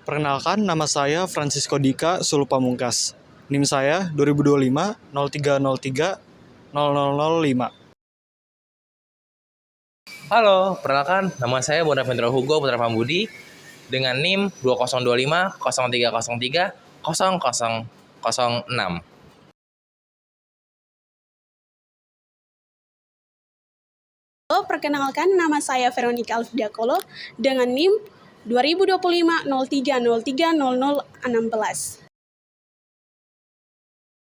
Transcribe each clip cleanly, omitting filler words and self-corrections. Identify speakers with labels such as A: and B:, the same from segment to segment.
A: Perkenalkan, nama saya Francisco Dika Sulupamungkas. NIM saya 2025 0303 0005.
B: Halo, perkenalkan nama saya Bonaventura Hugo Putra Pambudi dengan NIM 2025 0303 0006.
C: Halo, perkenalkan nama saya Veronica Alfidiakolo dengan NIM 2025 0303 0016.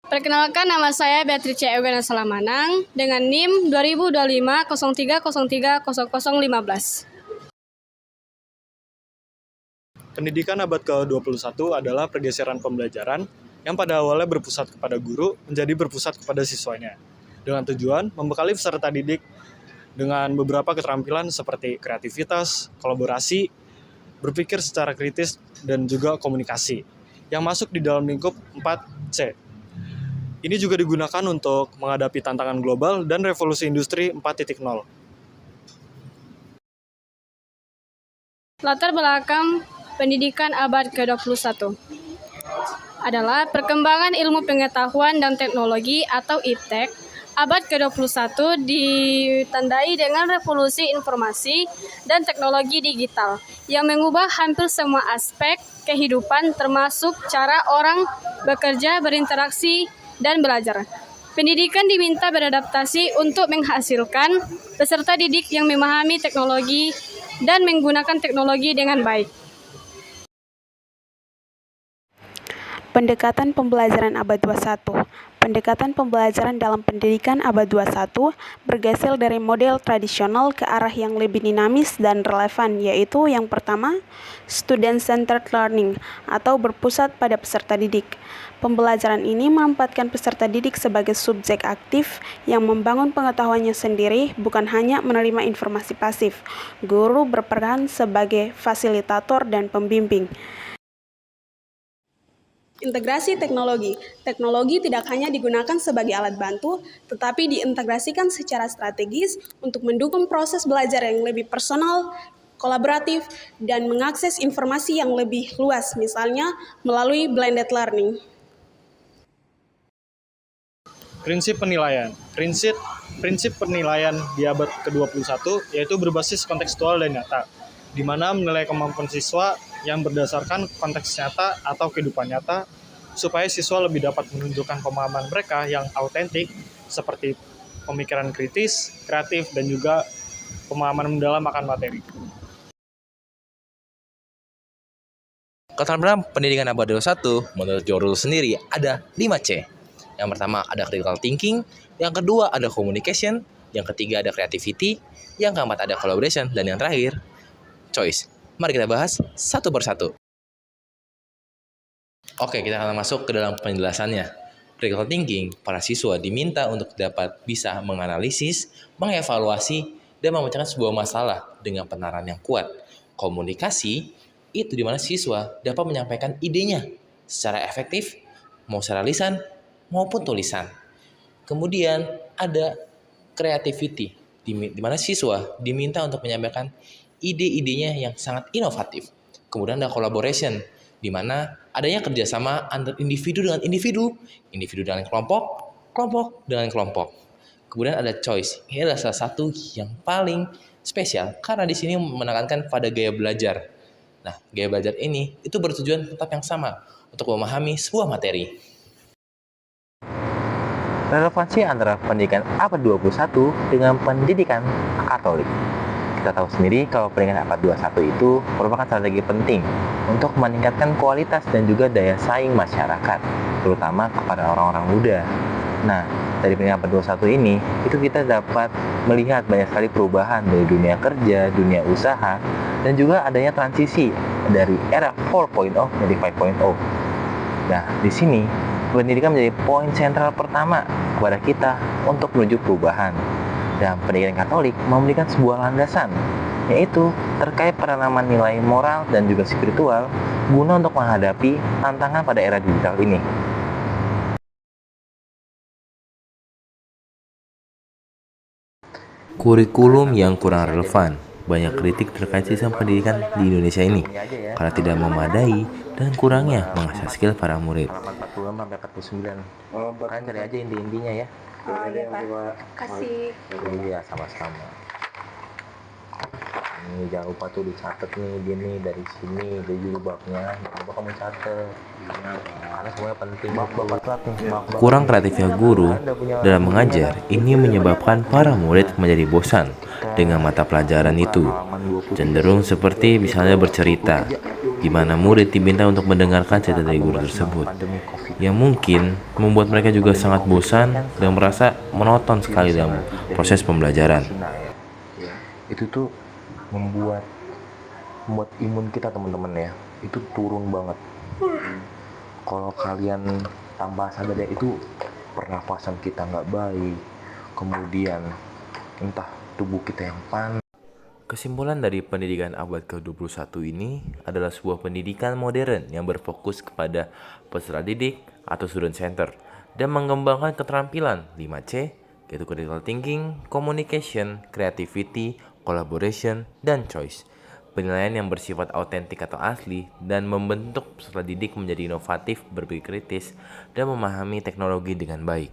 D: Perkenalkan, nama saya Beatrice Eugenia Salamanang dengan NIM 2025 0303 0015.
A: Pendidikan abad ke-21 adalah pergeseran pembelajaran yang pada awalnya berpusat kepada guru menjadi berpusat kepada siswanya, dengan tujuan membekali peserta didik dengan beberapa keterampilan seperti kreativitas, kolaborasi, berpikir secara kritis, dan juga komunikasi, yang masuk di dalam lingkup 4C. Ini juga digunakan untuk menghadapi tantangan global dan revolusi industri 4.0.
D: Latar belakang pendidikan abad ke-21 adalah perkembangan ilmu pengetahuan dan teknologi atau IPTEK. Abad ke-21 ditandai dengan revolusi informasi dan teknologi digital yang mengubah hampir semua aspek kehidupan termasuk cara orang bekerja, berinteraksi, dan belajar. Pendidikan diminta beradaptasi untuk menghasilkan peserta didik yang memahami teknologi dan menggunakan teknologi dengan baik.
C: Pendekatan pembelajaran abad 21. Pendekatan pembelajaran dalam pendidikan abad 21 bergeser dari model tradisional ke arah yang lebih dinamis dan relevan, yaitu yang pertama, student-centered learning atau berpusat pada peserta didik. Pembelajaran ini menempatkan peserta didik sebagai subjek aktif yang membangun pengetahuannya sendiri, bukan hanya menerima informasi pasif. Guru berperan sebagai fasilitator dan pembimbing. Integrasi teknologi. Teknologi tidak hanya digunakan sebagai alat bantu, tetapi diintegrasikan secara strategis untuk mendukung proses belajar yang lebih personal, kolaboratif, dan mengakses informasi yang lebih luas, misalnya melalui blended learning.
A: Prinsip penilaian. Prinsip penilaian di abad ke-21 yaitu berbasis kontekstual dan nyata, di mana menilai kemampuan siswa yang berdasarkan konteks nyata atau kehidupan nyata, supaya siswa lebih dapat menunjukkan pemahaman mereka yang autentik, seperti pemikiran kritis, kreatif, dan juga pemahaman mendalam akan materi.
B: Keterampilan pendidikan abad 21 menurut Jorul sendiri ada 5C. Yang pertama ada critical thinking, yang kedua ada communication, yang ketiga ada creativity, yang keempat ada collaboration, dan yang terakhir choice. Mari kita bahas satu persatu. Oke, kita akan masuk ke dalam penjelasannya. Critical thinking, para siswa diminta untuk dapat bisa menganalisis, mengevaluasi, dan memecahkan sebuah masalah dengan penerapan yang kuat. Komunikasi, itu di mana siswa dapat menyampaikan idenya secara efektif, mau secara lisan maupun tulisan. Kemudian ada creativity, di mana siswa diminta untuk menyampaikan ide-idenya yang sangat inovatif. Kemudian ada collaboration, di mana adanya kerjasama antara individu dengan individu, individu dengan kelompok, kelompok dengan kelompok. Kemudian ada choice, ini adalah salah satu yang paling spesial karena di sini menekankan pada gaya belajar. Nah, gaya belajar ini itu bertujuan tetap yang sama untuk memahami sebuah materi.
E: Relevansi antara pendidikan abad 21 dengan pendidikan Katolik. Kita tahu sendiri kalau pendidikan abad 21 itu merupakan strategi penting untuk meningkatkan kualitas dan juga daya saing masyarakat, terutama kepada orang-orang muda. Nah, dari pendidikan abad 21 ini, itu kita dapat melihat banyak sekali perubahan dari dunia kerja, dunia usaha, dan juga adanya transisi dari era 4.0 menjadi 5.0. Nah, di sini pendidikan menjadi poin sentral pertama kepada kita untuk menuju perubahan. Dan pendidikan Katolik memberikan sebuah landasan, yaitu terkait penanaman nilai moral dan juga spiritual guna untuk menghadapi tantangan pada era digital ini.
B: Kurikulum yang kurang relevan. banyak kritik terkait sistem pendidikan di Indonesia ini karena tidak memadai dan kurangnya mengasah skill para murid.
E: Halaman 46 sampai 49. Kalian cari aja inti-intinya ya.
C: Oh iya Pak, kasih.
E: Iya, sama-sama. Ini jangan lupa tuh dicatat nih, dia nih dari sini, dari judul babnya, jangan lupa kamu catat. Karena semuanya penting. Maaf bapak telat nih.
B: Kurang kreatifnya guru dalam mengajar ini menyebabkan para murid menjadi bosan dengan mata pelajaran itu. Cenderung seperti misalnya bercerita, di mana murid diminta untuk mendengarkan cerita dari guru tersebut, yang mungkin membuat mereka juga sangat bosan dan merasa monoton sekali dalam proses pembelajaran.
E: Itu tuh membuat imun kita teman-teman ya, itu turun banget. Kalau kalian tambah sadar ya, itu pernafasan kita nggak baik, kemudian entah tubuh kita yang panas.
B: Kesimpulan dari pendidikan abad ke-21 ini adalah sebuah pendidikan modern yang berfokus kepada peserta didik atau student center dan mengembangkan keterampilan 5C, yaitu critical thinking, communication, creativity, collaboration, dan choice. Penilaian yang bersifat autentik atau asli dan membentuk peserta didik menjadi inovatif, berpikir kritis, dan memahami teknologi dengan baik.